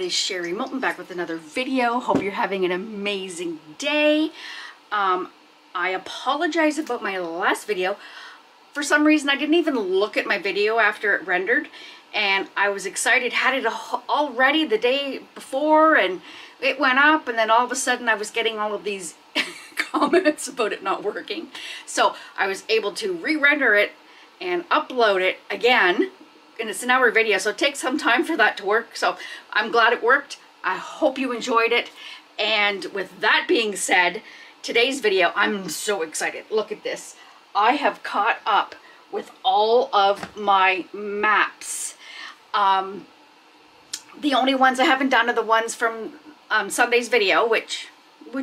lovely Sherry Moulton back with another video. Hope you're having an amazing day. I apologize about my last video. For some reason I didn't even look at my video after it rendered, and I was excited, had it all ready the day before, and it went up, and then all of a sudden I was getting all of these comments about it not working. So I was able to re-render it and upload it again, and it's an hour video, so it takes some time for that to work. So I'm glad it worked. I hope you enjoyed it. And with that being said, today's video, I'm so excited. Look at this. I have caught up with all of my maps. The only ones I haven't done are the ones from Sunday's video, which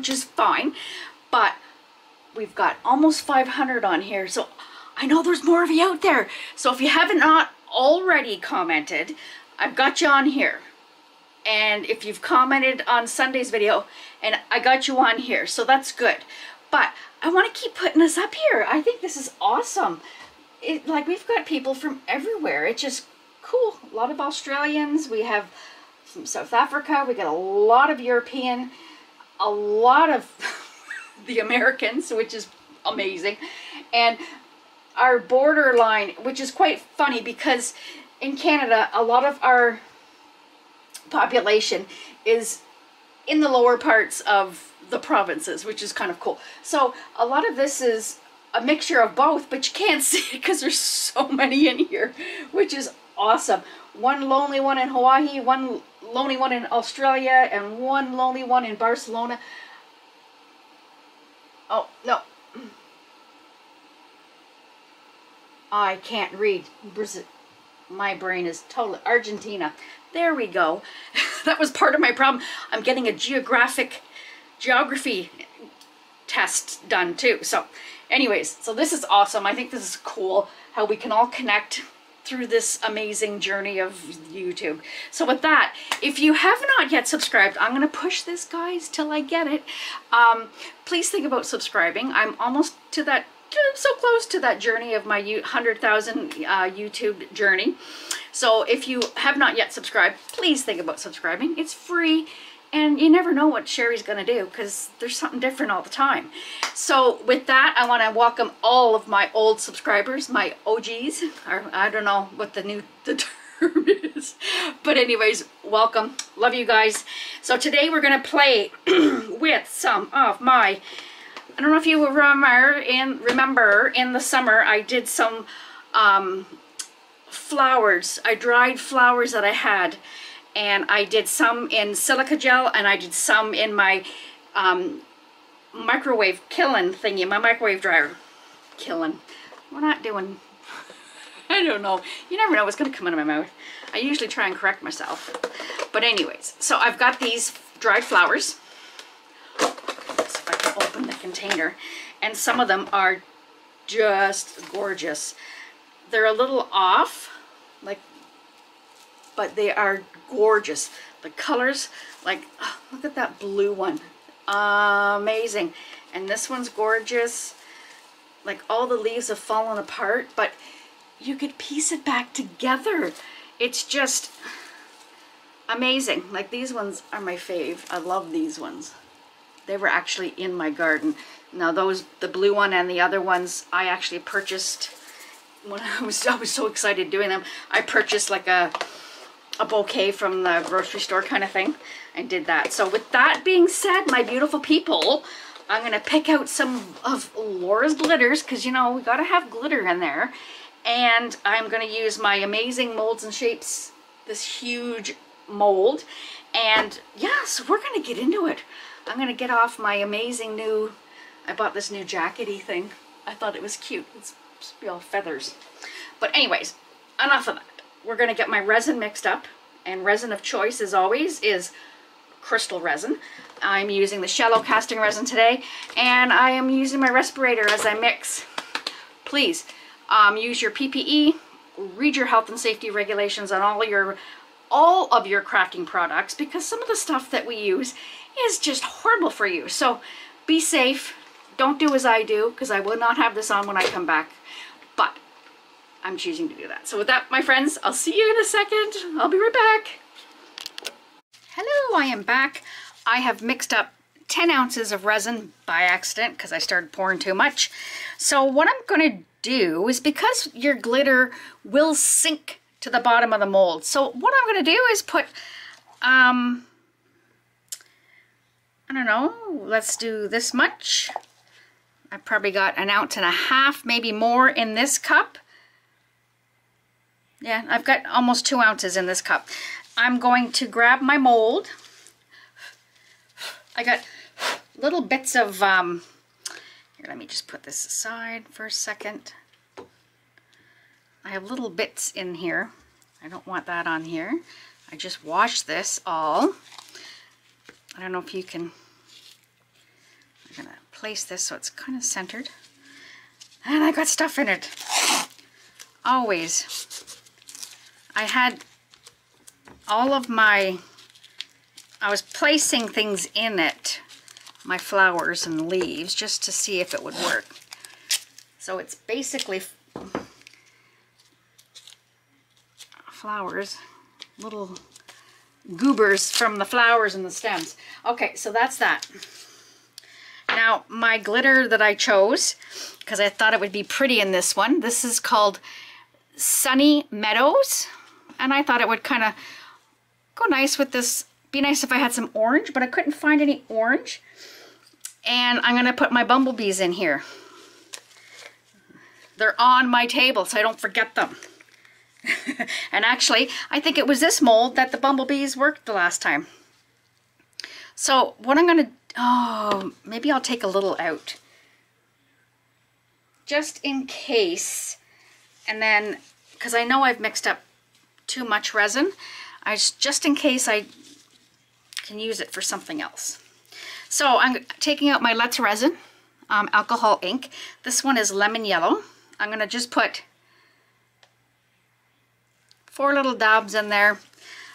is fine, but we've got almost 500 on here, so I know there's more of you out there. So if you haven't not already commented, I've got you on here. And if you've commented on Sunday's video, and I got you on here, so that's good. But I want to keep putting this up here. I think this is awesome. Like, we've got people from everywhere. It's just cool. A lot of Australians. We have from South Africa. We got a lot of European. A lot of the Americans, which is amazing. And our borderline, which is quite funny because in Canada, a lot of our population is in the lower parts of the provinces, which is kind of cool. So a lot of this is a mixture of both, but you can't see it because there's so many in here, which is awesome. One lonely one in Hawaii, one lonely one in Australia, and one lonely one in Barcelona. Oh, no. I can't read. My brain is totally... Argentina. There we go. That was part of my problem. I'm getting a geography test done too. So anyways, so this is awesome. I think this is cool how we can all connect through this amazing journey of YouTube. So with that, if you have not yet subscribed, I'm going to push this, guys, till I get it. Please think about subscribing. I'm almost to that, so close to that journey of my 100,000 YouTube journey. So if you have not yet subscribed, please think about subscribing. It's free, and you never know what Sherry's going to do because there's something different all the time. So with that, I want to welcome all of my old subscribers, my OGs, or I don't know what the term is. But anyways, welcome. Love you guys. So today we're going to play with some of my... I don't know if you remember in the summer I did some flowers. I dried flowers that I had, and I did some in silica gel, and I did some in my microwave kiln thingy, my microwave dryer. Kiln. We're not doing... I don't know. You never know what's going to come out of my mouth. I usually try and correct myself. But anyways, so I've got these dried flowers. Open the container, and some of them are just gorgeous. They're a little off, like, but they are gorgeous. The colors, like, oh, look at that blue one, amazing. And this one's gorgeous. Like, all the leaves have fallen apart, but you could piece it back together. It's just amazing. Like, these ones are my fave. I love these ones. They were actually in my garden. Now those, the blue one and the other ones, I actually purchased when I was so excited doing them. I purchased like a bouquet from the grocery store kind of thing and did that. So with that being said, my beautiful people, I'm gonna pick out some of Laura's glitters, because you know we gotta have glitter in there. And I'm gonna use my amazing molds and shapes, this huge mold. And yeah, so we're gonna get into it. I'm going to get off my amazing new, I bought this new jackety thing. I thought it was cute. It's supposed to be all feathers. But anyways, enough of that. We're going to get my resin mixed up. And resin of choice, as always, is Krystal Resin. I'm using the shallow casting resin today. And I am using my respirator as I mix. Please use your PPE. Read your health and safety regulations on all of your crafting products, because some of the stuff that we use is just horrible for you. So be safe. Don't do as I do, because I will not have this on when I come back. But I'm choosing to do that. So with that, my friends, I'll see you in a second. I'll be right back. Hello, I am back. I have mixed up 10 ounces of resin by accident because I started pouring too much. So what I'm going to do is, because your glitter will sink to the bottom of the mold, so what I'm going to do is put, I don't know, let's do this much. I probably got 1.5 ounces, maybe more in this cup. Yeah, I've got almost 2 ounces in this cup. I'm going to grab my mold. I got little bits of, here, let me just put this aside for a second. I have little bits in here. I don't want that on here. I just washed this all. I don't know if you can, I'm gonna place this so it's kind of centered. And I got stuff in it. Always. I had all of my, I was placing things in it, my flowers and leaves, just to see if it would work. So it's basically flowers, little goobers from the flowers and the stems. Okay, so that's that. Now, my glitter that I chose, because I thought it would be pretty in this one, this is called Sunny Meadows, and I thought it would kind of go nice with this. Be nice if I had some orange, but I couldn't find any orange. And I'm going to put my bumblebees in here. They're on my table, so I don't forget them. And actually, I think it was this mold that the bumblebees worked the last time. So what I'm going to, oh, maybe I'll take a little out. Just in case. And then, because I know I've mixed up too much resin, just in case I can use it for something else. So I'm taking out my Let's Resin alcohol ink. This one is lemon yellow. I'm going to just put 4 little dabs in there.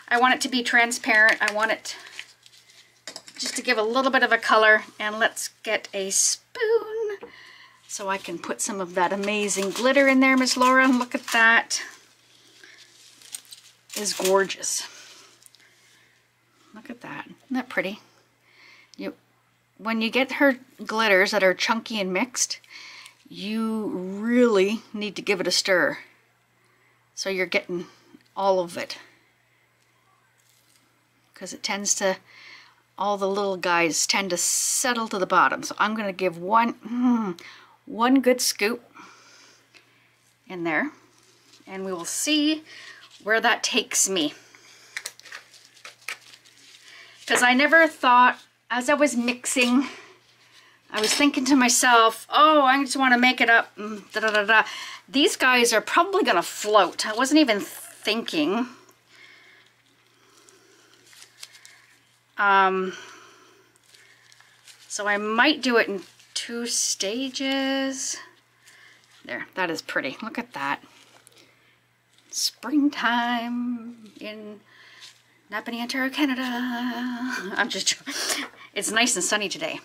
I want it to be transparent. I want it just to give a little bit of a color. And let's get a spoon so I can put some of that amazing glitter in there, Miss Laura. Look at that. Is gorgeous. Look at that. Isn't that pretty? When you get her glitters that are chunky and mixed, you really need to give it a stir. So you're getting all of it. Because it tends to, all the little guys tend to settle to the bottom. So I'm going to give one good scoop in there. And we will see where that takes me. Because I never thought, as I was mixing, I was thinking to myself, oh, I just want to make it up. Da, da, da, da. These guys are probably going to float. I wasn't even thinking. So I might do it in 2 stages. There, that is pretty. Look at that. Springtime in Napanee, Ontario, Canada. I'm just joking. It's nice and sunny today.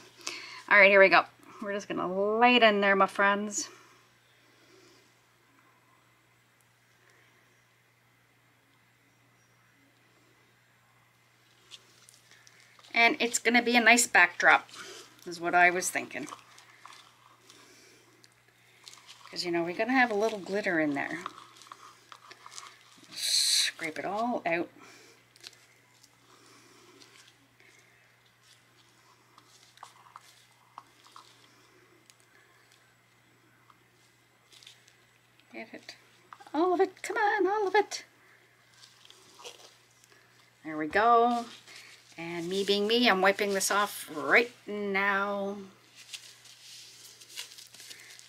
All right, here we go. We're just gonna lay it in there, my friends. And it's gonna be a nice backdrop, is what I was thinking. Because, you know, we're gonna have a little glitter in there. Scrape it all out. Get it. All of it. Come on, all of it. There we go. And me being me, I'm wiping this off right now.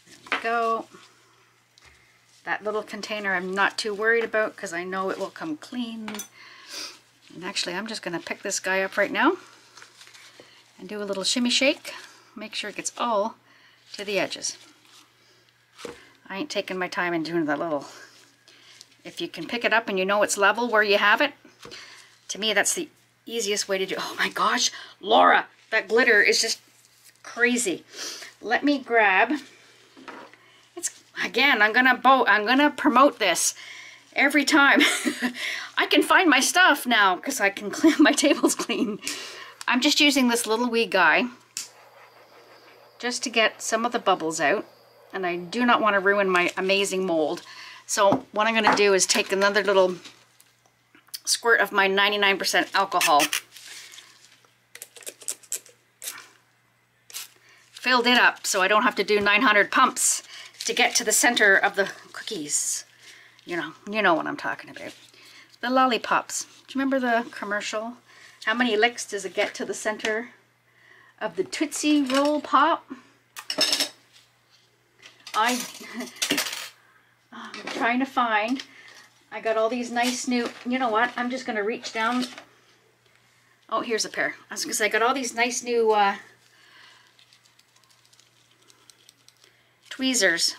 There we go. That little container I'm not too worried about because I know it will come clean. And actually, I'm just going to pick this guy up right now and do a little shimmy shake. Make sure it gets all to the edges. I ain't taking my time in doing that little, if you can pick it up and you know it's level where you have it, to me that's the easiest way to do. Oh my gosh, Laura, that glitter is just crazy. Let me grab, it's, again, I'm gonna promote this. every time. I can find my stuff now because I can clean my tables clean. I'm just using this little wee guy just to get some of the bubbles out, and I do not want to ruin my amazing mold. So what I'm going to do is take another little squirt of my 99% alcohol, filled it up so I don't have to do 900 pumps to get to the center of the cookies. You know what I'm talking about. The lollipops. Do you remember the commercial? How many licks does it get to the center of the Tootsie Roll Pop? I'm trying to find. I got all these nice new, you know what? I'm just going to reach down. Oh, here's a pair. I was going to say, I got all these nice new tweezers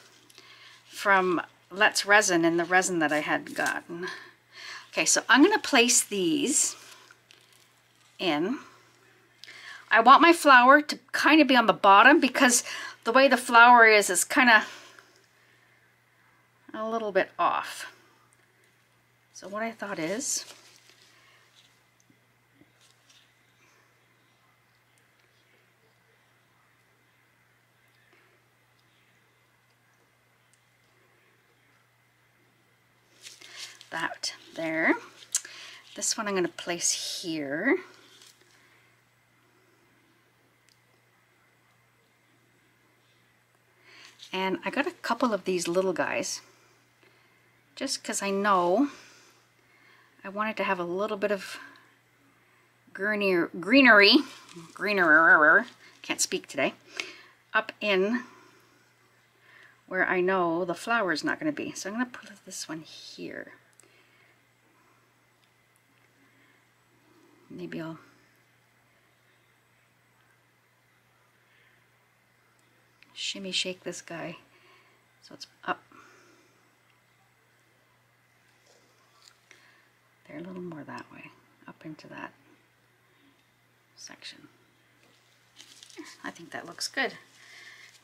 from Let's Resin and the resin that I had gotten. Okay, so I'm going to place these in. I want my flower to kind of be on the bottom because the way the flower is kind of a little bit off. So what I thought is, that there. This one I'm going to place here. And I got a couple of these little guys just because I know I wanted to have a little bit of greenery, can't speak today, up in where I know the flower is not going to be. So I'm going to put this one here. Maybe I'll shimmy shake this guy so it's up. There, a little more that way, up into that section. I think that looks good.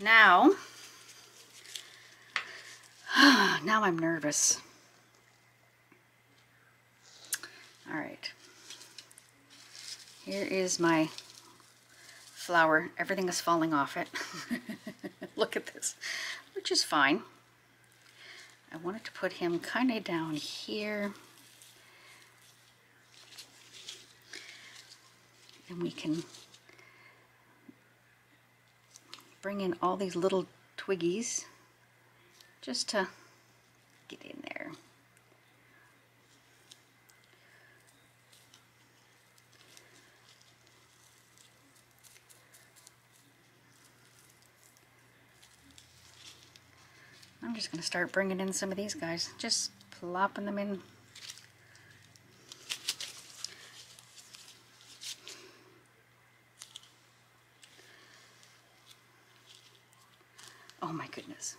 Now, now I'm nervous. All right. Here is my flower. Everything is falling off it. Look at this, which is fine. I wanted to put him kind of down here. And we can bring in all these little twiggies just to get in there. I'm just going to start bringing in some of these guys, just plopping them in. Oh my goodness.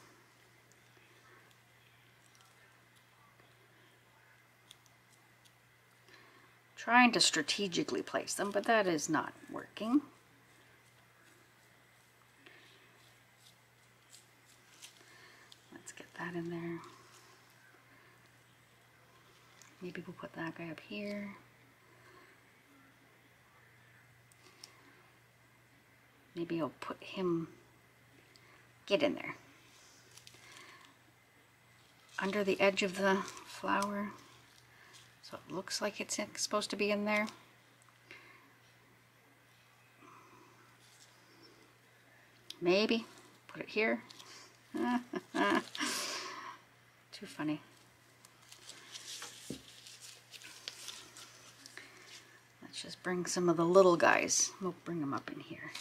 Trying to strategically place them, but that is not working. Let's get that in there. Maybe we'll put that guy up here. Maybe I'll put him, get in there, under the edge of the flower, so it looks like it's supposed to be in there. Maybe put it here. Too funny. Let's just bring some of the little guys. We'll bring them up in here.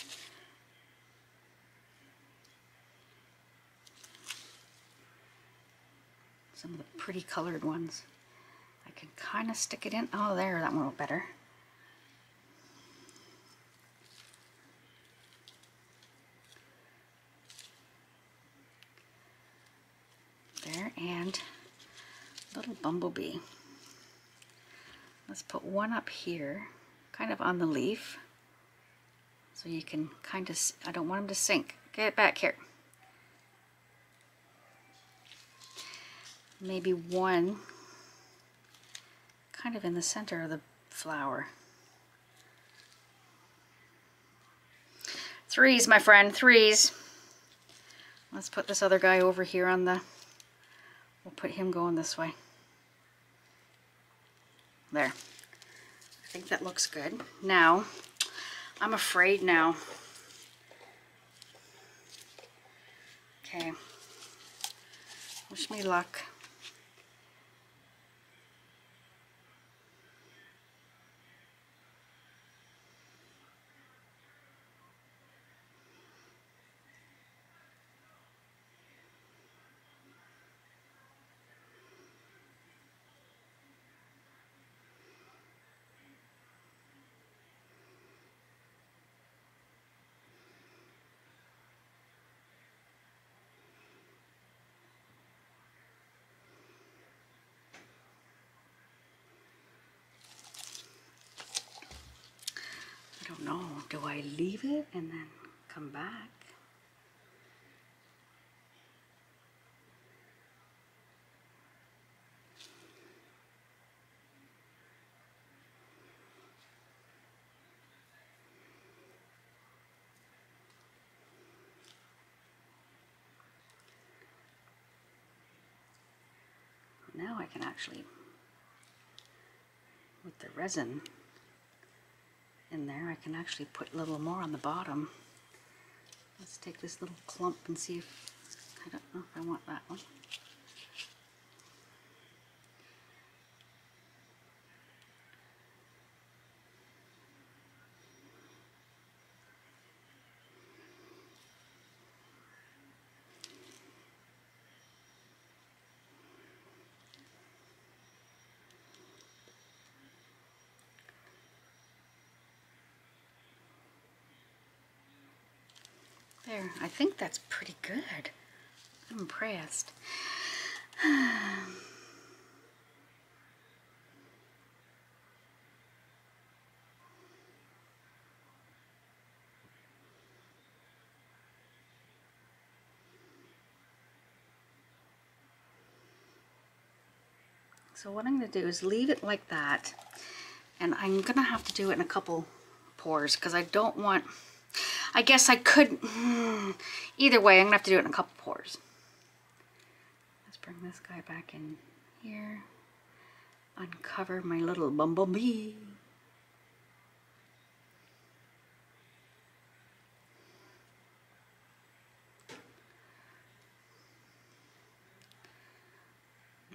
Some of the pretty colored ones. I can kind of stick it in. Oh, there, that one went better. There, and little bumblebee. Let's put one up here, kind of on the leaf, so you can kind of, I don't want him to sink. Get it back here. Maybe one kind of in the center of the flower. Threes, my friend, threes. Let's put this other guy over here on the, we'll put him going this way. There. I think that looks good. Now, I'm afraid now. Okay. Wish me luck. I don't know, do I leave it and then come back? Now I can actually, with the resin in there, I can actually put a little more on the bottom. Let's take this little clump and see if, I don't know if I want that one. There, I think that's pretty good. I'm impressed. So what I'm going to do is leave it like that, and I'm going to have to do it in a couple pours because I don't want, I guess I could, either way I'm going to have to do it in a couple pours. Let's bring this guy back in here, uncover my little bumblebee.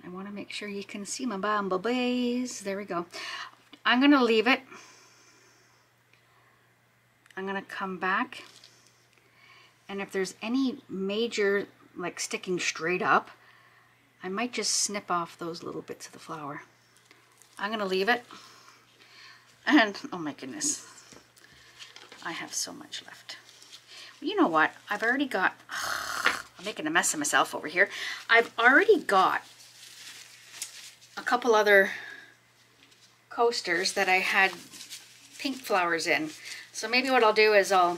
I want to make sure you can see my bumblebees. There we go. I'm going to leave it. I'm going to come back, and if there's any major, like sticking straight up, I might just snip off those little bits of the flower. I'm going to leave it, and oh my goodness, I have so much left. You know what? I've already got, I'm making a mess of myself over here. I've already got a couple other coasters that I had pink flowers in. So maybe what I'll do is I'll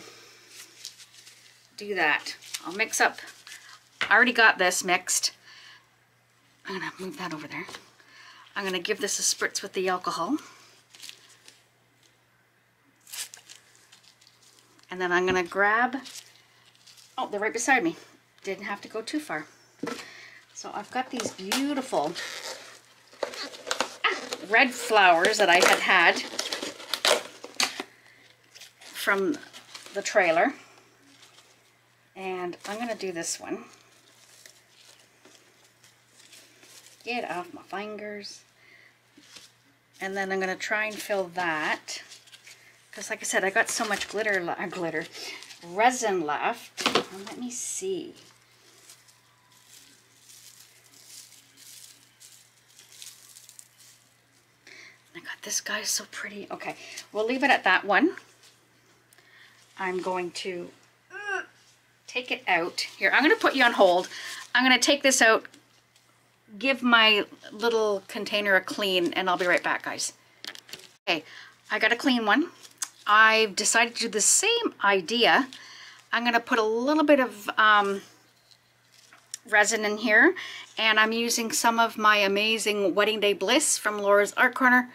do that. I'll mix up, I already got this mixed. I'm gonna move that over there. I'm gonna give this a spritz with the alcohol. And then I'm gonna grab, oh, they're right beside me. Didn't have to go too far. So I've got these beautiful red flowers that I had from the trailer, and I'm going to do this one. Get off my fingers. And then I'm going to try and fill that, because like I said, I got so much resin left. And let me see. I got this guy so pretty. Okay, we'll leave it at that one. I'm going to take it out. Here, I'm going to put you on hold. I'm going to take this out, give my little container a clean, and I'll be right back, guys. Okay, I got a clean one. I've decided to do the same idea. I'm going to put a little bit of resin in here, and I'm using some of my amazing Wedding Day Bliss from Laura's Art Corner.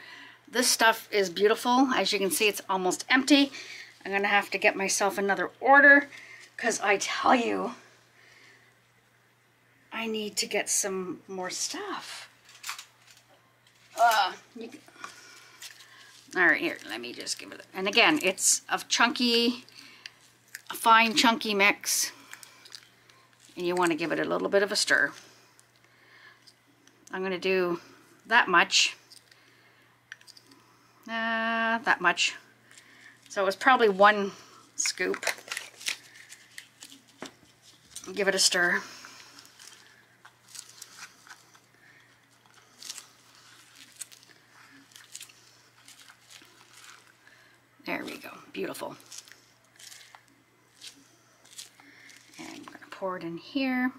This stuff is beautiful. As you can see, it's almost empty. I'm gonna have to get myself another order because I tell you, I need to get some more stuff. All right, here, let me just give it, and again, it's a fine chunky mix, and you want to give it a little bit of a stir. I'm going to do that much, that much. So it was probably 1 scoop. Give it a stir. There we go, beautiful. And I'm gonna pour it in here.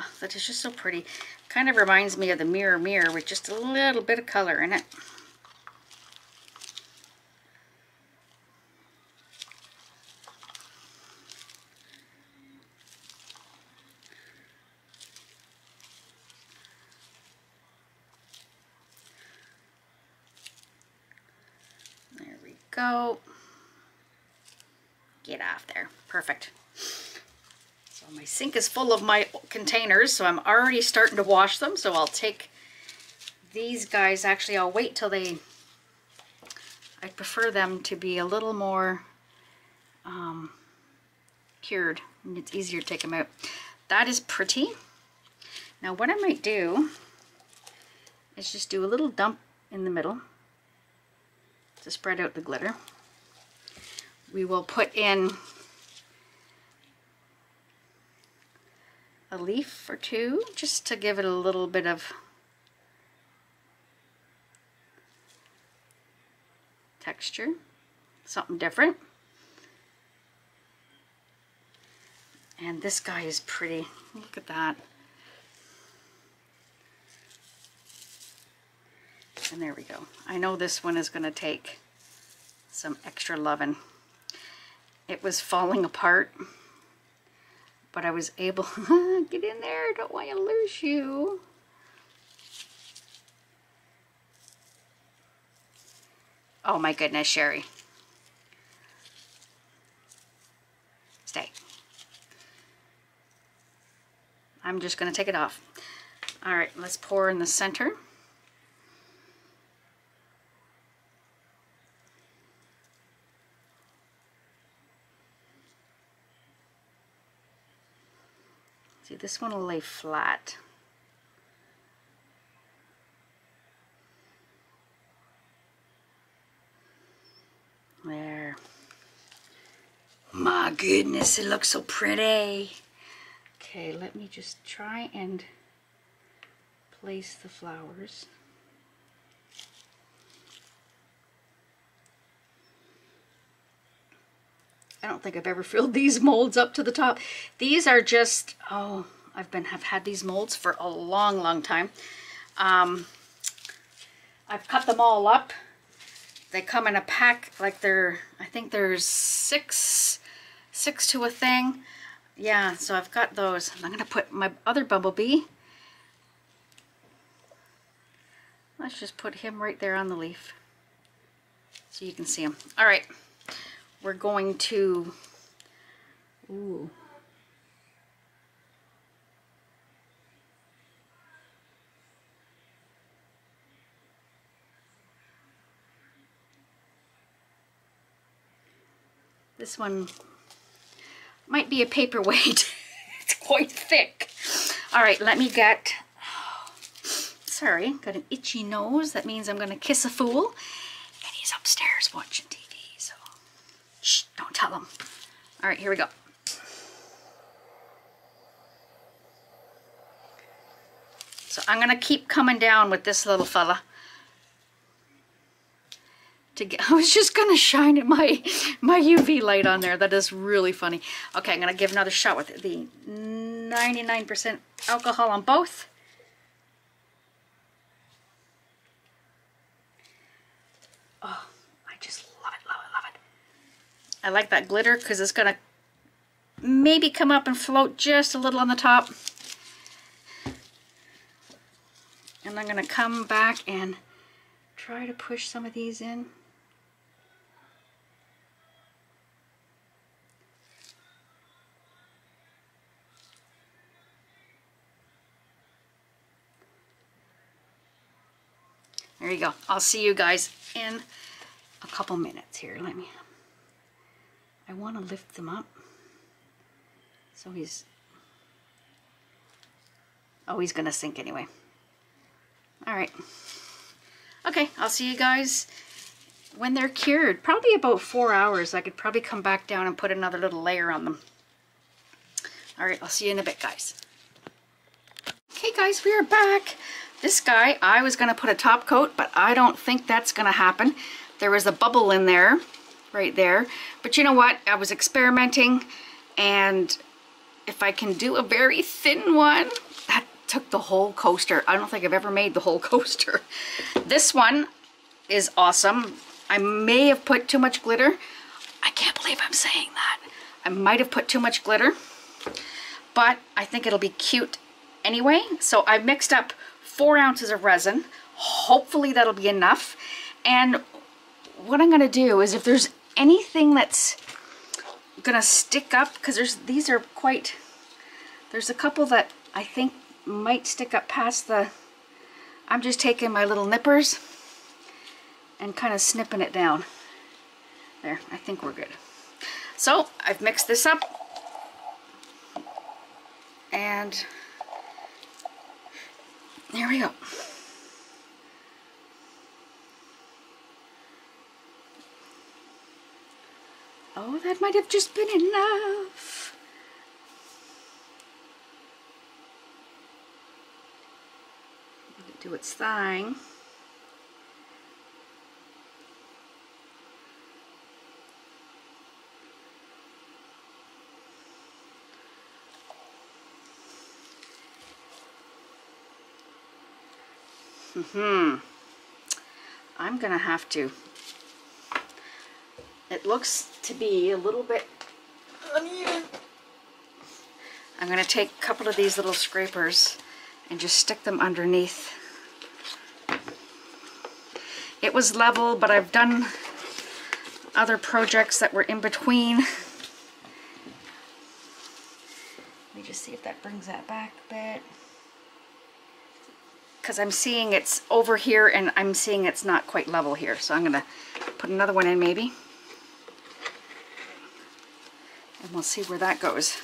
Oh, that is just so pretty. Kind of reminds me of the Mirror Mirror with just a little bit of color in it. Go. Get off there. Perfect. So my sink is full of my containers, so I'm already starting to wash them. So I'll take these guys. Actually, I'll wait till I prefer them to be a little more cured, and it's easier to take them out. That is pretty. Now what I might do is just do a little dump in the middle to spread out the glitter. We will put in a leaf or two just to give it a little bit of texture, something different. And this guy is pretty. Look at that. And there we go. I know this one is going to take some extra loving. It was falling apart, but I was able get in there. Don't want to lose you. Oh my goodness, Sherry. Stay. I'm just going to take it off. All right, let's pour in the center. See, this one will lay flat. There. My goodness, it looks so pretty. Okay, let me just try and place the flowers. I don't think I've ever filled these molds up to the top. These are just, oh, have had these molds for a long, long time. I've cut them all up. They come in a pack, like I think there's six to a thing. Yeah, so I've got those. I'm gonna put my other bumblebee. Let's just put him right there on the leaf so you can see him. All right. We're going to, ooh. This one might be a paperweight. It's quite thick. All right, let me get, sorry, got an itchy nose. That means I'm gonna kiss a fool. And he's upstairs watching TV. Shh, don't tell them. All right, here we go. So I'm gonna keep coming down with this little fella. I was just gonna shine my UV light on there. That is really funny. Okay, I'm gonna give another shot with the 99% alcohol on both. Oh, I just love it, love it, love it. I like that glitter because it's gonna maybe come up and float just a little on the top. And I'm going to come back and try to push some of these in. There you go. I'll see you guys in a couple minutes here. I want to lift them up. So he's going to sink anyway. All right. Okay, I'll see you guys when they're cured. Probably about 4 hours. I could probably come back down and put another little layer on them. All right, I'll see you in a bit, guys. Okay, guys, we are back. This guy, I was going to put a top coat, but I don't think that's going to happen. There was a bubble in there, right there. But you know what? I was experimenting, and if I can do a very thin one, that took the whole coaster. I don't think I've ever made the whole coaster. This one is awesome. I may have put too much glitter. I can't believe I'm saying that. I might have put too much glitter, but I think it'll be cute anyway. So I mixed up 4 ounces of resin. Hopefully that'll be enough. And what I'm gonna do is, if there's anything that's gonna stick up, because there's a couple that I think might stick up past the, I'm just taking my little nippers and kind of snipping it down. There, I think we're good. So I've mixed this up, and there we go. Oh, that might have just been enough. Do its thing. I'm gonna have to, it looks to be a little bit uneven. I'm gonna take a couple of these little scrapers and just stick them underneath. It was level, but I've done other projects that were in between. Let me just see if that brings that back a bit. Because I'm seeing it's over here and I'm seeing it's not quite level here. So I'm going to put another one in maybe. And we'll see where that goes.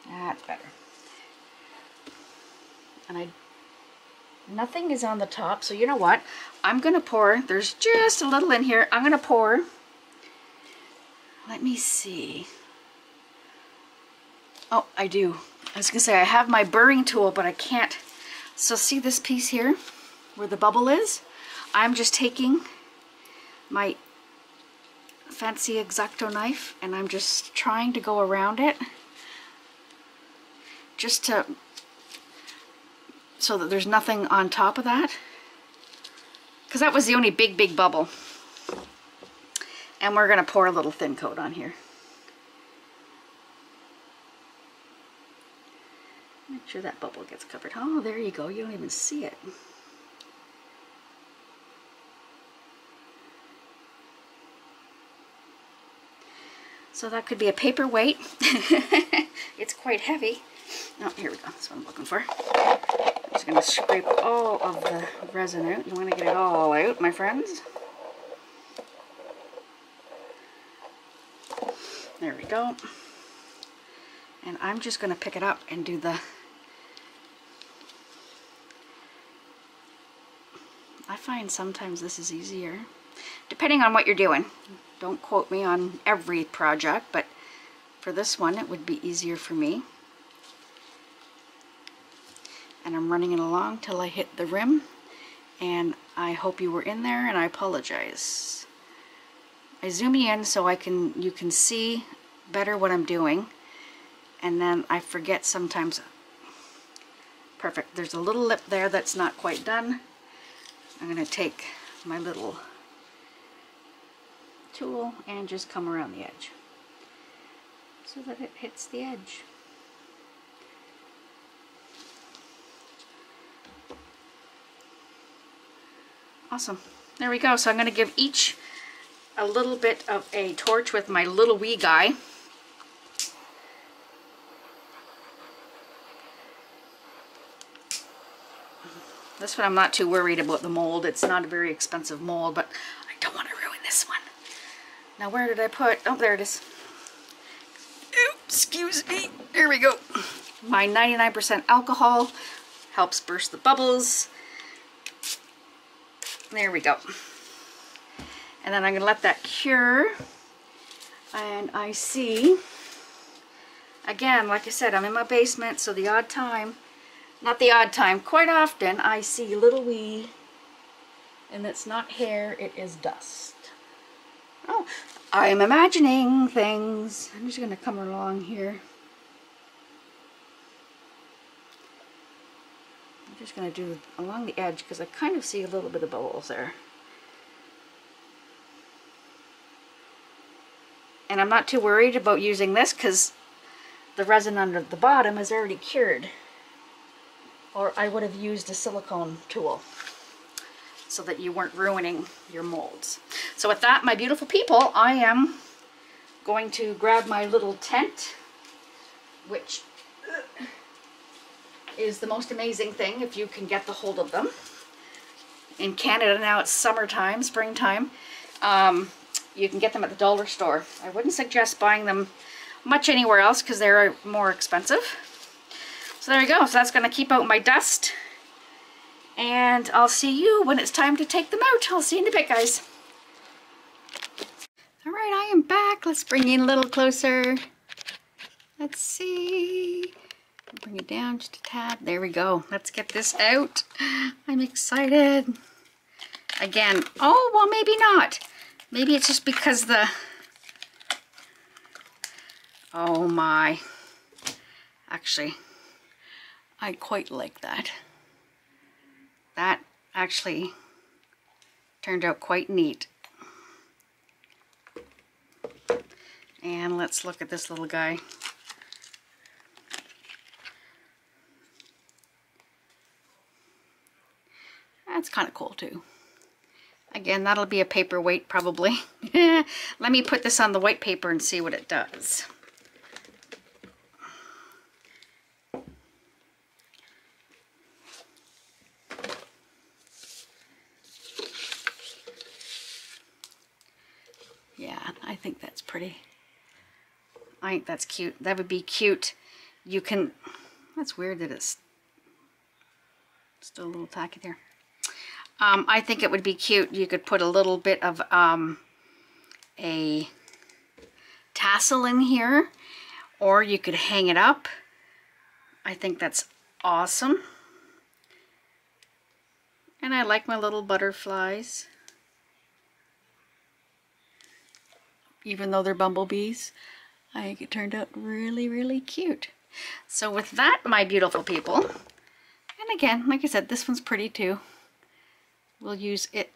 That's better. And nothing is on the top, so you know what? I'm going to pour, there's just a little in here. I'm going to pour, let me see. Oh, I do. I was going to say I have my burring tool, but I can't. So see this piece here where the bubble is? I'm just taking my fancy X-Acto knife and I'm just trying to go around it just to, so that there's nothing on top of that, because that was the only big bubble. And we're going to pour a little thin coat on here. Make sure that bubble gets covered. Oh, there you go. You don't even see it. So that could be a paperweight. It's quite heavy. Oh, here we go. That's what I'm looking for. I'm just going to scrape all of the resin out. You want to get it all out, my friends. There we go. And I'm just going to pick it up and do the... I find sometimes this is easier, depending on what you're doing. Don't quote me on every project, but for this one it would be easier for me. And I'm running it along till I hit the rim, and I hope you were in there, and I apologize. I zoom you in so you can see better what I'm doing, and then I forget sometimes. Perfect. There's a little lip there that's not quite done. I'm going to take my little tool and just come around the edge so that it hits the edge. Awesome. There we go. So I'm going to give each a little bit of a torch with my little wee guy. This one I'm not too worried about the mold. It's not a very expensive mold, but I don't want to ruin this one. Now where did I put? Oh, there it is. Oops, excuse me. There we go. My 99% alcohol helps burst the bubbles. There we go. And then I'm going to let that cure. And I see, again, like I said, I'm in my basement, so the odd time, not the odd time, quite often I see little wee, and it's not hair, it is dust. Oh, I'm imagining things. I'm just going to come along here. I'm just going to do along the edge because I kind of see a little bit of bubbles there. And I'm not too worried about using this because the resin under the bottom is already cured. Or I would have used a silicone tool so that you weren't ruining your molds. So with that, my beautiful people, I am going to grab my little tent, which is the most amazing thing if you can get the hold of them. In Canada now it's summertime, springtime. You can get them at the dollar store. I wouldn't suggest buying them much anywhere else because they're more expensive. So there you go. So that's going to keep out my dust. And I'll see you when it's time to take them out. I'll see you in a bit, guys. All right, I am back. Let's bring you in a little closer. Let's see. Bring it down just a tad. There we go. Let's get this out. I'm excited. Again, oh, well, maybe not. Maybe it's just because the, oh my, actually, I quite like that. That actually turned out quite neat. And let's look at this little guy. That's kind of cool too. Again, that'll be a paperweight probably. Let me put this on the white paper and see what it does. Yeah, I think that's pretty. I think that's cute. That would be cute. You can, that's weird that it's still a little tacky there. I think it would be cute. You could put a little bit of a tassel in here, or you could hang it up. I think that's awesome. And I like my little butterflies. Even though they're bumblebees, I think it turned out really, really cute. So with that, my beautiful people, and again, like I said, this one's pretty too. We'll use it.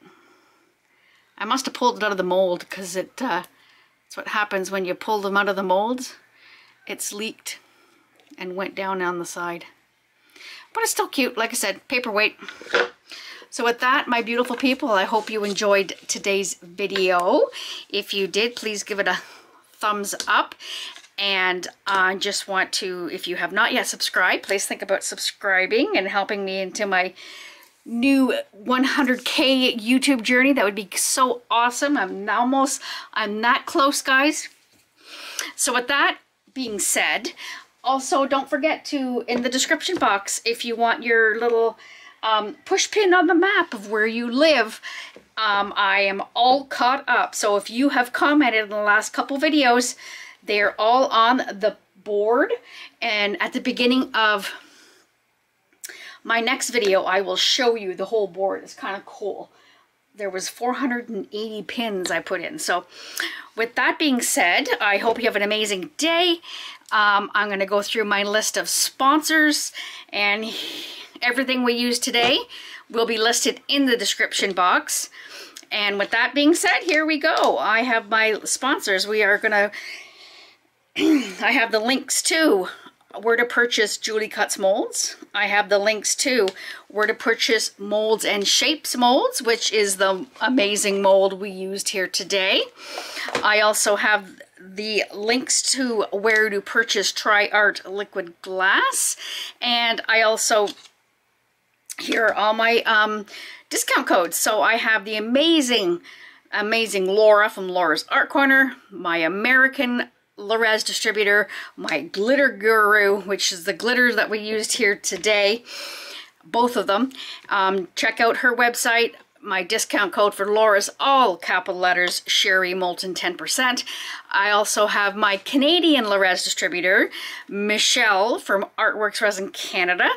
I must have pulled it out of the mold because it's what happens when you pull them out of the molds. It's leaked and went down on the side. But it's still cute, like I said, paperweight. So with that, my beautiful people, I hope you enjoyed today's video. If you did, please give it a thumbs up. And I just want to, if you have not yet subscribed, please think about subscribing and helping me into my new 100K YouTube journey. That would be so awesome. I'm that close, guys. So with that being said, also don't forget to, in the description box, if you want your little push pin on the map of where you live, I am all caught up. So if you have commented in the last couple videos, they're all on the board, and at the beginning of my next video, I will show you the whole board. It's kind of cool. There was 480 pins I put in. So with that being said, I hope you have an amazing day. I'm going to go through my list of sponsors, and everything we use today will be listed in the description box. And with that being said, here we go. I have my sponsors. We are gonna, I have the links to where to purchase Julie Cuts molds. I have the links to where to purchase Molds and Shapes molds, which is the amazing mold we used here today. I also have the links to where to purchase TriArt liquid glass, and I also, here are all my discount codes. So I have the amazing Laura from Laura's Art Corner, my American Rez distributor, my glitter guru, which is the glitter that we used here today, both of them. Check out her website. My discount code for Laura's, all capital letters, Sherry Moulton 10%. I also have my Canadian Rez distributor, Michelle from Artworks Resin Canada.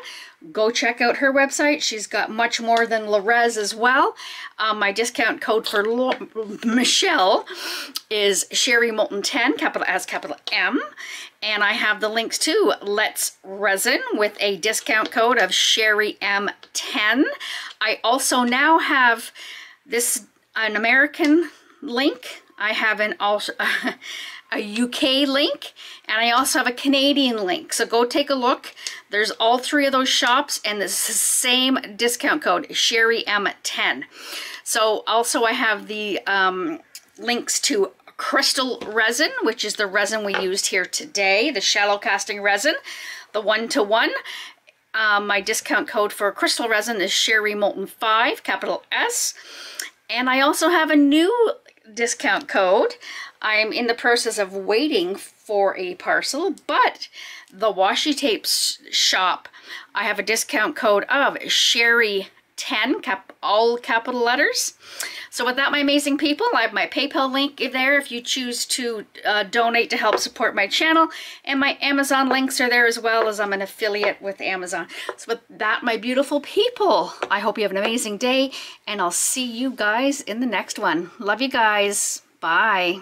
Go check out her website. She's got much more than Rez as well. My discount code for Michelle is Sherry Moulton 10, capital S, capital M. And I have the links to Let's Resin with a discount code of Sherry M10. I also now have an American link. I have also a UK link, and I also have a Canadian link. So go take a look. There's all three of those shops, and it's the same discount code, Sherry M10. So also I have the links to Krystal Resin, which is the resin we used here today, the shallow casting resin, the 1-to-1. My discount code for Krystal Resin is Sherry Moulton 5, capital S. And I also have a new discount code. I'm in the process of waiting for a parcel, but the washi tapes shop, I have a discount code of Sherry 10, all capital letters. So with that, my amazing people, I have my PayPal link there if you choose to donate to help support my channel, and my Amazon links are there as well, as I'm an affiliate with Amazon. So with that, my beautiful people, I hope you have an amazing day, and I'll see you guys in the next one. Love you guys. Bye.